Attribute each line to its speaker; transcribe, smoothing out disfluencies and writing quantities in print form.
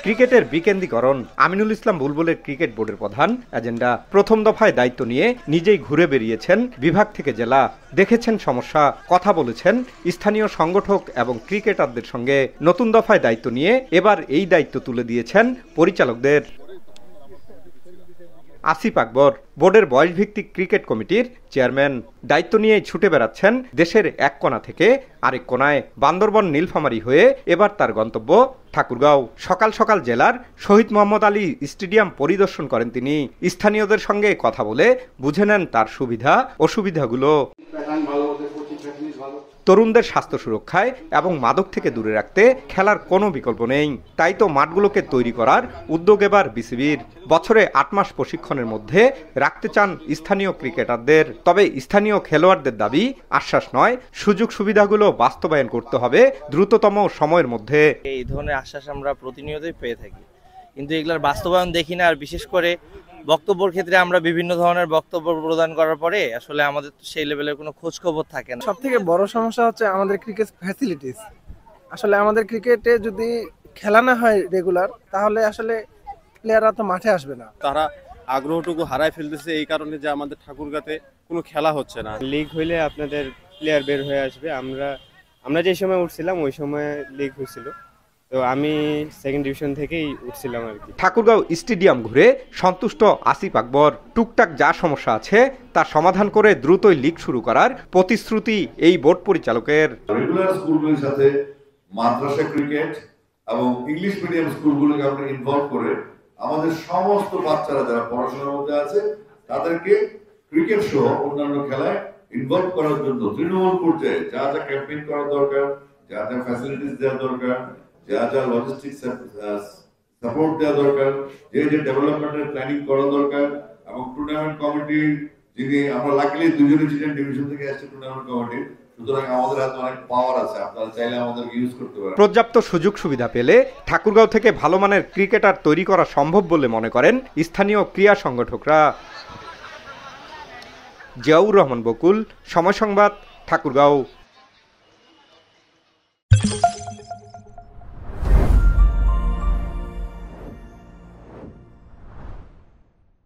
Speaker 1: ক্রিকেটের বিকেন্দ্রীকরণ। আমিনুল ইসলাম বুলবুলের ক্রিকেট বোর্ডের প্রধান এজেন্ডা। প্রথম দফায় দায়িত্ব নিয়ে নিজেই ঘুরে বেরিয়েছেন বিভাগ থেকে জেলা, দেখেছেন সমস্যা, কথা বলেছেন স্থানীয় সংগঠক এবং ক্রিকেটারদের সঙ্গে। নতুন দফায় দায়িত্ব নিয়ে এবার এই দায়িত্ব তুলে দিয়েছেন পরিচালকদের। আসিফ আকবর বোর্ডের বয়সভিত্তিক ক্রিকেট কমিটির চেয়ারম্যান, দায়িত্ব নিয়ে ছুটে বেড়াচ্ছেন দেশের এক কোণা থেকে আরেক কোণায়। বান্দরবন নীলফামারী হয়ে এবার তার গন্তব্য ঠাকুরগাঁও। সকাল সকাল জেলার শহীদ মোহাম্মদ আলী স্টেডিয়াম পরিদর্শন করেন তিনি। স্থানীয়দের সঙ্গে কথা বলে বুঝে নেন তার সুবিধা অসুবিধাগুলো। তরুণদের স্বাস্থ্য সুরক্ষায় এবং মাদক থেকে দূরে রাখতে খেলার কোনো বিকল্প নেই। তাই তো মাঠগুলোকে তৈরি করার উদ্যোগ এবার বিসিবির। বছরে 8 মাস প্রশিক্ষণের মধ্যে রাখতে চান স্থানীয় ক্রিকেটারদের। তবে স্থানীয় খেলোয়াড়দের দাবি আশ্বাস নয়, সুযোগ সুবিধাগুলো বাস্তবায়ন করতে হবে দ্রুততম সময়ের মধ্যে।
Speaker 2: এই ধরনের আশ্বাস আমরা প্রতিনিয়তই পেয়ে থাকি, কিন্তু এগুলোর বাস্তবায়ন দেখি না। আর বিশেষ করে বক্তব্যের ক্ষেত্রে আমরা বিভিন্ন ধরনের বক্তব্য প্রদান করার পরে আসলে আমাদের তো সেই লেভেলের কোনো খোঁজ খবর থাকে না।
Speaker 3: সবথেকে বড় সমস্যা হচ্ছে আমাদের ক্রিকেট ফ্যাসিলিটিস। আসলে আমাদের ক্রিকেটে যদি খেলা না হয় রেগুলার, তাহলে আসলে প্লেয়াররা তো মাঠে আসবে না।
Speaker 4: তারা আগ্রহটুকু হারায় ফেলতেছে এই কারণে যে আমাদের ঠাকুরগাঁতে কোনো খেলা হচ্ছে না।
Speaker 5: লিগ হইলে আপনাদের প্লেয়ার বের হয়ে আসবে। আমরা যে সময় উঠছিলাম ওই সময় লিগ হয়েছিল, তো আমি সেকেন্ড ডিভিশন থেকেই উঠছিলাম আর কি।
Speaker 1: ঠাকুরগাঁও স্টেডিয়াম ঘুরে সন্তুষ্ট আসিফ আকবর। টুকটাক যা সমস্যা আছে তার সমাধান করে দ্রুতই লিগ শুরু করার প্রতিশ্রুতি এই বোর্ড পরিচালকের।
Speaker 6: রেগুলার স্কুলগুলির সাথে মাদ্রাসা ক্রিকেট এবং ইংলিশ মিডিয়াম স্কুলগুলোকে আমরা ইনভলভ করে আমাদের সমস্ত বাচ্চারা যারা পড়াশোনার মধ্যে আছে তাদেরকে ক্রিকেট সহ অন্যান্য খেলায় ইনভলভ করার জন্য তৃণমূল পর্যায়ে যা যা ক্যাম্পেইন করা দরকার, যা যা ফ্যাসিলিটিস দেওয়া দরকার, যা যা লজিস্টিক সাপোর্ট দেওয়া দরকার, যে যে ডেভেলপমেন্টের প্ল্যানিং করা দরকার, এবং টুর্নামেন্ট কমিটি যিনি আমরা লাকিলি দুজনে ছিলেন ডিভিশন থেকে আসছে টুর্নামেন্ট কমিটি, সুতরাং আমাদের হাতে অনেক পাওয়ার আছে, আপনারা চাইলে আমাদেরকে ইউজ করতে পারেন।
Speaker 1: পর্যাপ্ত সুযোগ সুবিধা পেলে ঠাকুরগাঁও থেকে ভালো মানের ক্রিকেটার তৈরি করা সম্ভব বলে মনে করেন স্থানীয় ক্রীড়া সংগঠকরা। জিয়াউর রহমান বকুল, সময় সংবাদ, ঠাকুরগাঁও।